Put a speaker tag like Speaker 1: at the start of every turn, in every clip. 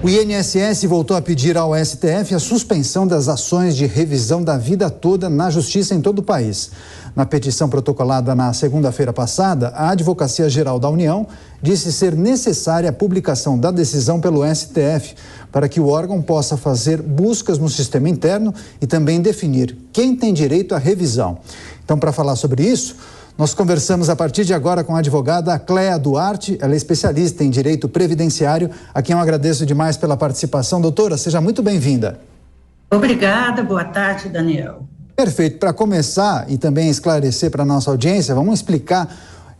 Speaker 1: O INSS voltou a pedir ao STF a suspensão das ações de revisão da vida toda na justiça em todo o país. Na petição protocolada na segunda-feira passada, a Advocacia Geral da União disse ser necessária a publicação da decisão pelo STF para que o órgão possa fazer buscas no sistema interno e também definir quem tem direito à revisão. Então, para falar sobre isso, nós conversamos a partir de agora com a advogada Cléa Duarte. Ela é especialista em direito previdenciário, a quem eu agradeço demais pela participação. Doutora, seja muito bem-vinda.
Speaker 2: Obrigada, boa tarde, Daniel.
Speaker 1: Perfeito. Para começar e também esclarecer para a nossa audiência, vamos explicar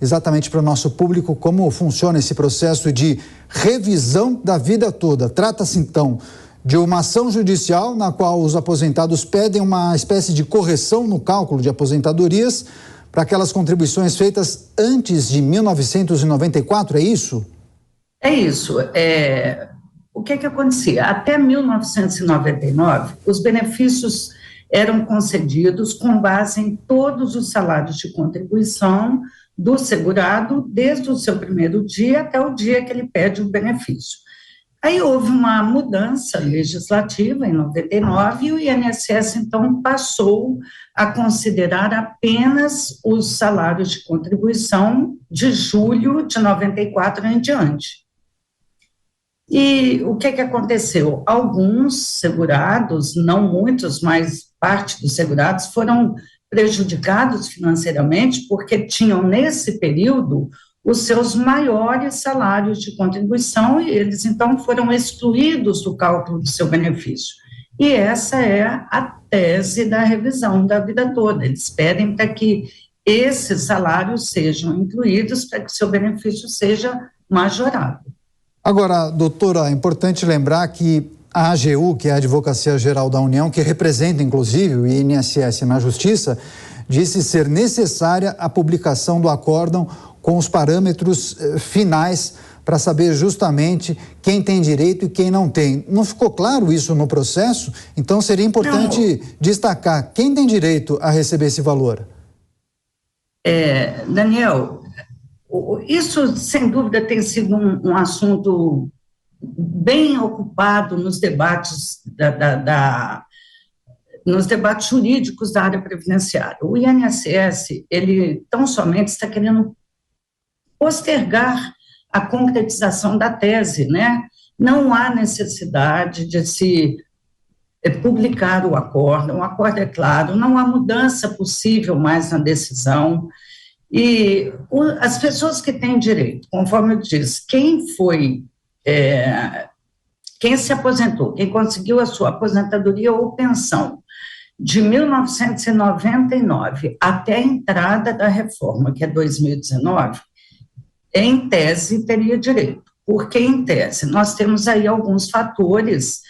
Speaker 1: exatamente para o nosso público como funciona esse processo de revisão da vida toda. Trata-se, então, de uma ação judicial na qual os aposentados pedem uma espécie de correção no cálculo de aposentadorias para aquelas contribuições feitas antes de 1994, é isso?
Speaker 2: É isso. O que acontecia? Até 1999, os benefícios eram concedidos com base em todos os salários de contribuição do segurado, desde o seu primeiro dia até o dia que ele pede o benefício. Aí houve uma mudança legislativa em 99 e o INSS, então, passou a considerar apenas os salários de contribuição de julho de 94 em diante. E o que aconteceu? Alguns segurados, não muitos, mas parte dos segurados, foram prejudicados financeiramente porque tinham, nesse período, os seus maiores salários de contribuição e eles, então, foram excluídos do cálculo do seu benefício. E essa é a tese da revisão da vida toda. Eles pedem para que esses salários sejam incluídos para que seu benefício seja majorado.
Speaker 1: Agora, doutora, é importante lembrar que a AGU, que é a Advocacia Geral da União, que representa, inclusive, o INSS na Justiça, disse ser necessária a publicação do acórdão com os parâmetros finais para saber justamente quem tem direito e quem não tem. Não ficou claro isso no processo? Então seria importante destacar quem tem direito a receber esse valor.
Speaker 2: Daniel, isso sem dúvida tem sido um assunto bem ocupado nos debates nos debates jurídicos da área previdenciária. O INSS, ele tão somente está querendo postergar a concretização da tese, né? Não há necessidade de se publicar o acordo é claro, não há mudança possível mais na decisão, e as pessoas que têm direito, conforme eu disse, quem se aposentou, quem conseguiu a sua aposentadoria ou pensão de 1999 até a entrada da reforma, que é 2019, em tese, teria direito. Porque, em tese, nós temos aí alguns fatores,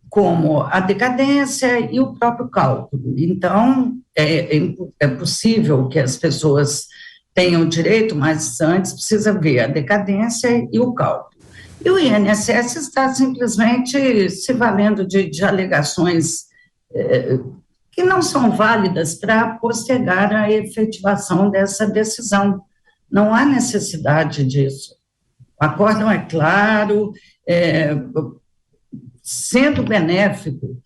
Speaker 2: como a decadência e o próprio cálculo. Então, é possível que as pessoas tenham direito, mas antes precisa ver a decadência e o cálculo. E o INSS está simplesmente se valendo de alegações que não são válidas para postergar a efetivação dessa decisão. Não há necessidade disso. O acórdão é claro, sendo benéfico,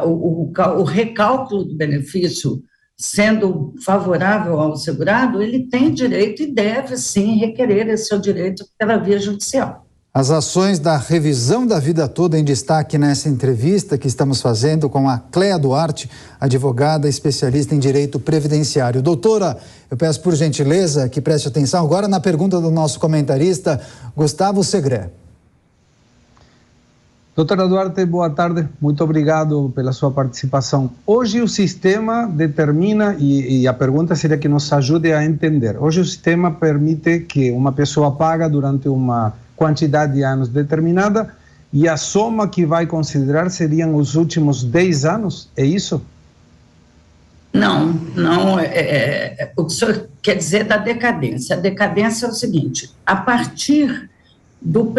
Speaker 2: o recálculo do benefício sendo favorável ao segurado, ele tem direito e deve, sim, requerer esse seu direito pela via judicial.
Speaker 1: As ações da revisão da vida toda em destaque nessa entrevista que estamos fazendo com a Cléa Duarte, advogada especialista em direito previdenciário. Doutora, eu peço por gentileza que preste atenção agora na pergunta do nosso comentarista, Gustavo Segré.
Speaker 3: Doutora Duarte, boa tarde. Muito obrigado pela sua participação. Hoje o sistema determina, e a pergunta seria que nos ajude a entender. Hoje o sistema permite que uma pessoa paga durante uma quantidade de anos determinada e a soma que vai considerar seriam os últimos 10 anos, é isso?
Speaker 2: Não, o que o senhor quer dizer da decadência. A decadência é o seguinte, a partir do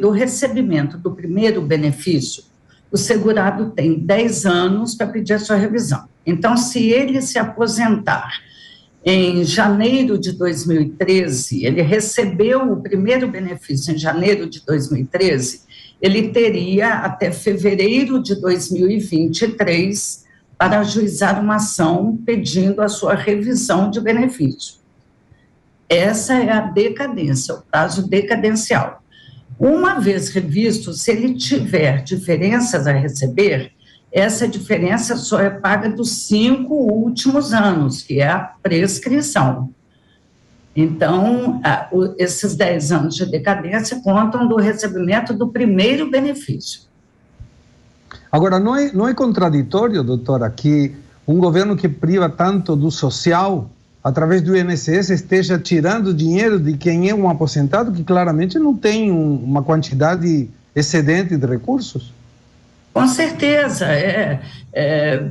Speaker 2: recebimento do primeiro benefício, o segurado tem 10 anos para pedir a sua revisão. Então, se ele se aposentar em janeiro de 2013, ele recebeu o primeiro benefício em janeiro de 2013, ele teria até fevereiro de 2023 para ajuizar uma ação pedindo a sua revisão de benefício. Essa é a decadência, o prazo decadencial. Uma vez revisto, se ele tiver diferenças a receber, essa diferença só é paga dos 5 últimos anos, que é a prescrição. Então, esses 10 anos de decadência contam do recebimento do primeiro benefício.
Speaker 3: Agora, não é contraditório, doutora, que um governo que priva tanto do social, através do INSS, esteja tirando dinheiro de quem é um aposentado que claramente não tem uma quantidade excedente de recursos?
Speaker 2: Com certeza, é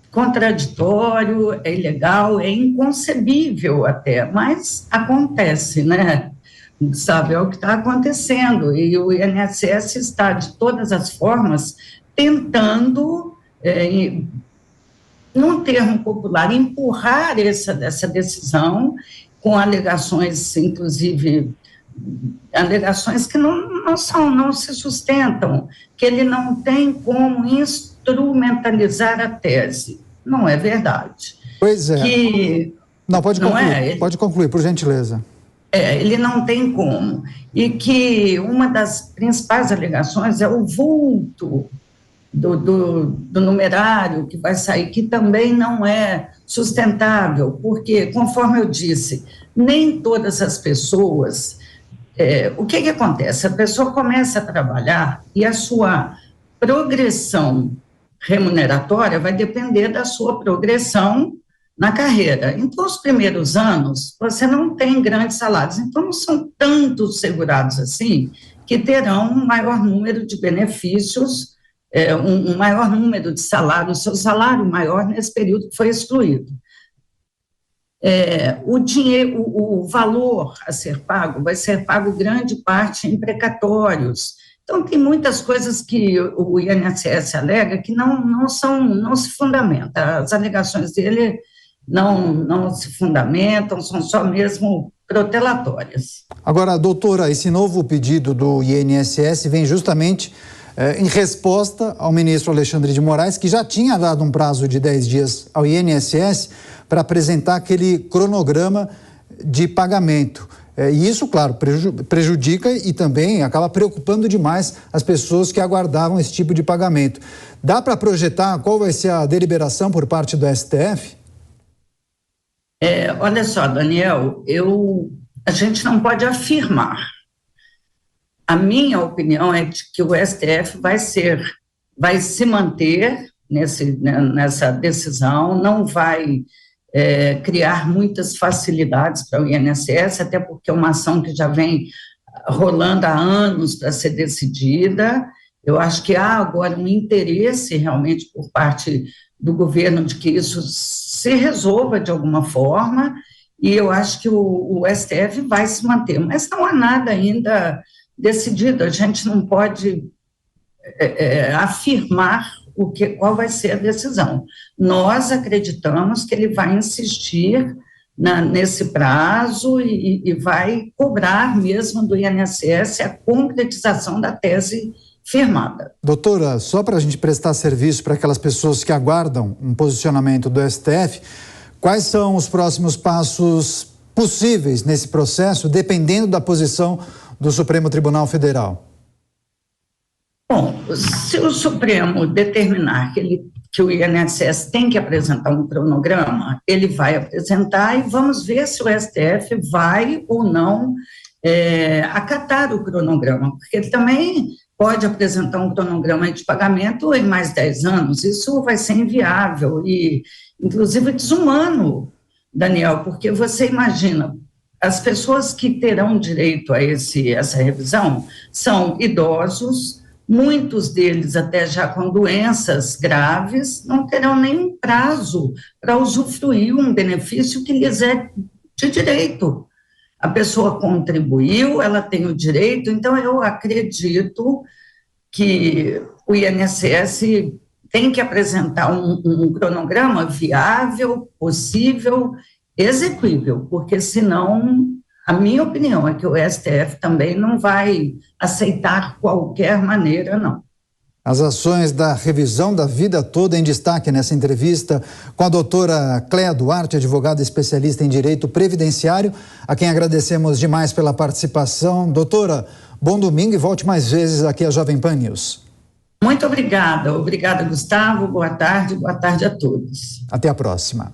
Speaker 2: contraditório, é ilegal, é inconcebível até, mas acontece, né? Sabe, é o que está acontecendo, e o INSS está, de todas as formas, tentando, num termo popular, empurrar essa decisão com alegações, inclusive, alegações que não se sustentam, que ele não tem como instrumentalizar a tese. Não é verdade.
Speaker 1: Pois é. Não, pode concluir, pode concluir, por gentileza.
Speaker 2: Ele não tem como. E que uma das principais alegações é o vulto do numerário que vai sair, que também não é sustentável, porque, conforme eu disse, nem todas as pessoas... o que acontece? A pessoa começa a trabalhar e a sua progressão remuneratória vai depender da sua progressão na carreira. Então, os primeiros anos, você não tem grandes salários, então não são tantos segurados assim, que terão um maior número de benefícios, um maior número de salários, seu salário maior nesse período que foi excluído. O valor a ser pago vai ser pago grande parte em precatórios. Então, tem muitas coisas que o INSS alega que não se fundamentam. As alegações dele não se fundamentam, são só mesmo protelatórias.
Speaker 1: Agora, doutora, esse novo pedido do INSS vem justamente em resposta ao ministro Alexandre de Moraes, que já tinha dado um prazo de 10 dias ao INSS para apresentar aquele cronograma de pagamento. E isso, claro, prejudica e também acaba preocupando demais as pessoas que aguardavam esse tipo de pagamento. Dá para projetar qual vai ser a deliberação por parte do STF?
Speaker 2: Olha só, Daniel, a gente não pode afirmar. A minha opinião é de que o STF vai se manter nessa decisão, não vai criar muitas facilidades para o INSS, até porque é uma ação que já vem rolando há anos para ser decidida. Eu acho que há agora um interesse realmente por parte do governo de que isso se resolva de alguma forma, e eu acho que o STF vai se manter, mas não há nada ainda decidido, a gente não pode afirmar qual vai ser a decisão. Nós acreditamos que ele vai insistir nesse prazo e vai cobrar mesmo do INSS a concretização da tese firmada.
Speaker 1: Doutora, só para a gente prestar serviço para aquelas pessoas que aguardam um posicionamento do STF, quais são os próximos passos possíveis nesse processo, dependendo da posição do Supremo Tribunal Federal?
Speaker 2: Bom, se o Supremo determinar que o INSS tem que apresentar um cronograma, ele vai apresentar e vamos ver se o STF vai ou não acatar o cronograma, porque ele também pode apresentar um cronograma de pagamento em mais 10 anos, isso vai ser inviável e, inclusive, desumano, Daniel, porque você imagina, as pessoas que terão direito a essa revisão são idosos, muitos deles até já com doenças graves, não terão nenhum prazo para usufruir um benefício que lhes é de direito. A pessoa contribuiu, ela tem o direito, então eu acredito que o INSS tem que apresentar um cronograma viável, possível, exequível, porque senão, a minha opinião é que o STF também não vai aceitar qualquer maneira, não.
Speaker 1: As ações da revisão da vida toda em destaque nessa entrevista com a doutora Cléa Duarte, advogada especialista em direito previdenciário, a quem agradecemos demais pela participação. Doutora, bom domingo e volte mais vezes aqui à Jovem Pan News.
Speaker 2: Muito obrigada. Obrigada, Gustavo. Boa tarde a todos.
Speaker 1: Até a próxima.